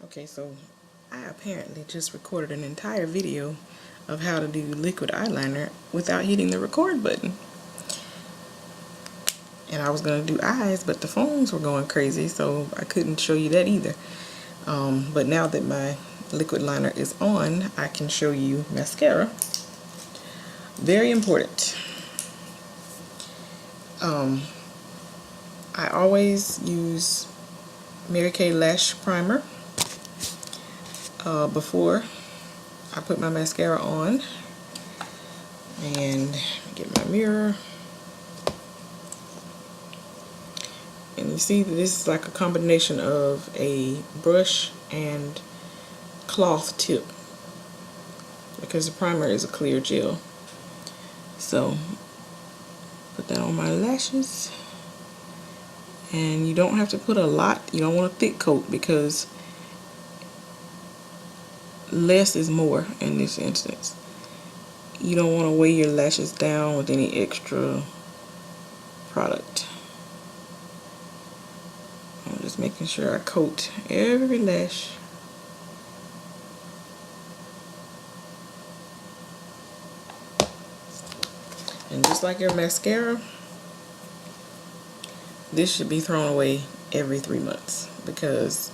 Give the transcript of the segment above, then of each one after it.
Okay, so I apparently just recorded an entire video of how to do liquid eyeliner without hitting the record button. And I was going to do eyes, but the phones were going crazy, so I couldn't show you that either. But now that my liquid liner is on, I can show you mascara. Very important. I always use Mary Kay Lash Primer before I put my mascara on. And get my mirror. And you see that this is like a combination of a brush and cloth tip, because the primer is a clear gel. So put that on my lashes, and you don't have to put a lot. You don't want a thick coat because less is more in this instance. You don't want to weigh your lashes down with any extra product. I'm just making sure I coat every lash. And just like your mascara, this should be thrown away every 3 months, because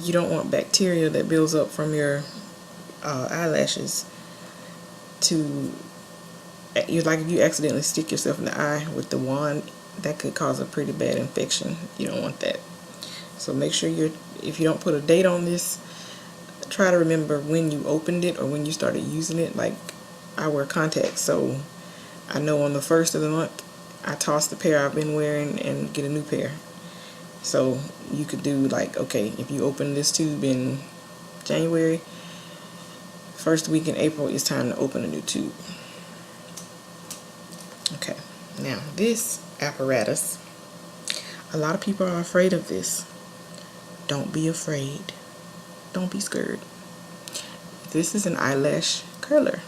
you don't want bacteria that builds up from your eyelashes to, like if you accidentally stick yourself in the eye with the wand, that could cause a pretty bad infection. You don't want that. So make sure if you don't put a date on this, try to remember when you opened it or when you started using it. Like, I wear contacts, so I know on the 1st of the month I toss the pair I've been wearing and get a new pair. So you could do like, okay, if you open this tube in January, first week in April, it's time to open a new tube. Okay, now this apparatus, a lot of people are afraid of this. Don't be afraid. Don't be scared. This is an eyelash curler.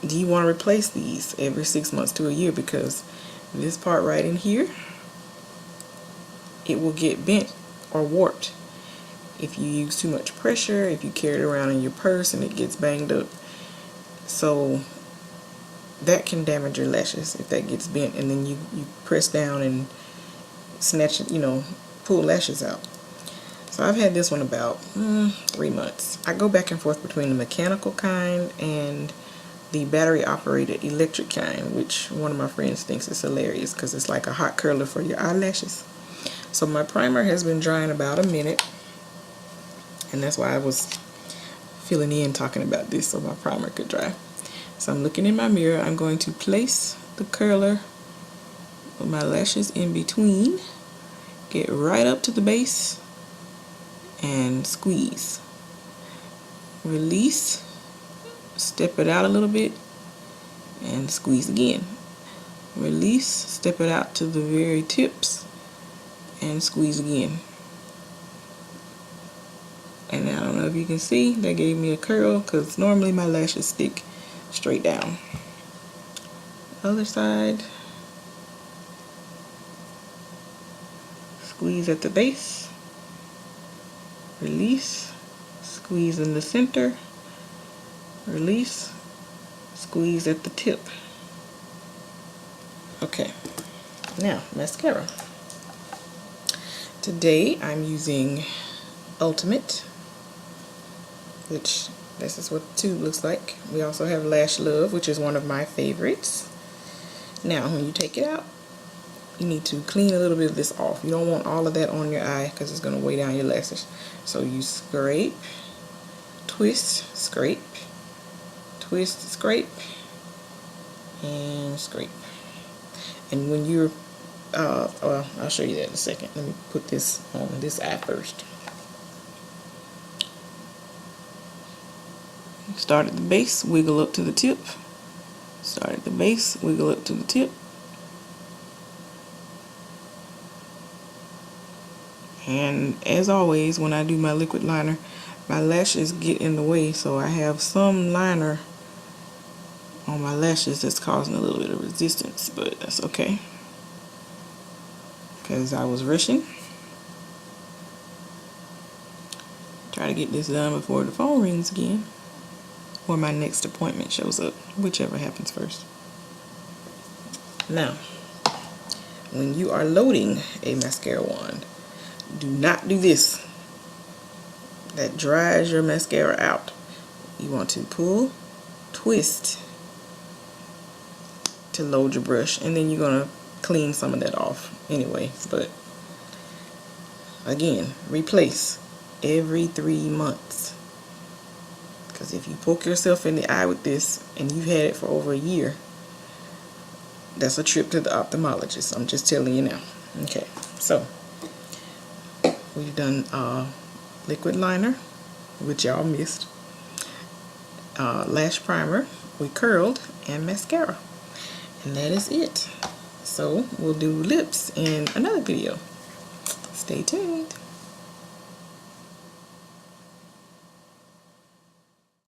Do you want to replace these every 6 months to a year? Because this part right in here, it will get bent or warped if you use too much pressure, if you carry it around in your purse and it gets banged up. So that can damage your lashes if that gets bent, and then you press down and snatch it, pull lashes out. So I've had this one about 3 months. I go back and forth between the mechanical kind and the battery operated electric kind, which one of my friends thinks is hilarious because it's like a hot curler for your eyelashes. So my primer has been drying about a minute, and that's why I was filling in talking about this so my primer could dry. So I'm looking in my mirror. I'm going to place the curler with my lashes in between, get right up to the base, and squeeze. Release, step it out a little bit, and squeeze again. Release, step it out to the very tips, and squeeze again. And I don't know if you can see, that gave me a curl because normally my lashes stick straight down. Other side. Squeeze at the base. Release. Squeeze in the center. Release. Squeeze at the tip. Okay. Now, mascara. Today I'm using Ultimate, which this is what the tube looks like. We also have Lash Love, which is one of my favorites. Now, when you take it out, you need to clean a little bit of this off. You don't want all of that on your eye because it's going to weigh down your lashes. So you scrape, twist, scrape, twist, scrape, and scrape. And when you're, well, I'll show you that in a second. Let me put this on this eye first. Start at the base, wiggle up to the tip. Start at the base, wiggle up to the tip. And as always, when I do my liquid liner, my lashes get in the way, so I have some liner on my lashes that's causing a little bit of resistance, but that's okay, because I was rushing. Try to get this done before the phone rings again, or my next appointment shows up, whichever happens first. Now, when you are loading a mascara wand, do not do this. That dries your mascara out. You want to pull, twist to load your brush, and then you're going to clean some of that off anyway. But again, replace every 3 months, because if you poke yourself in the eye with this and you've had it for over a year, that's a trip to the ophthalmologist. I'm just telling you now. Okay, so we've done liquid liner, which y'all missed, lash primer, we curled, and mascara, and that is it. So we'll do lips in another video. Stay tuned.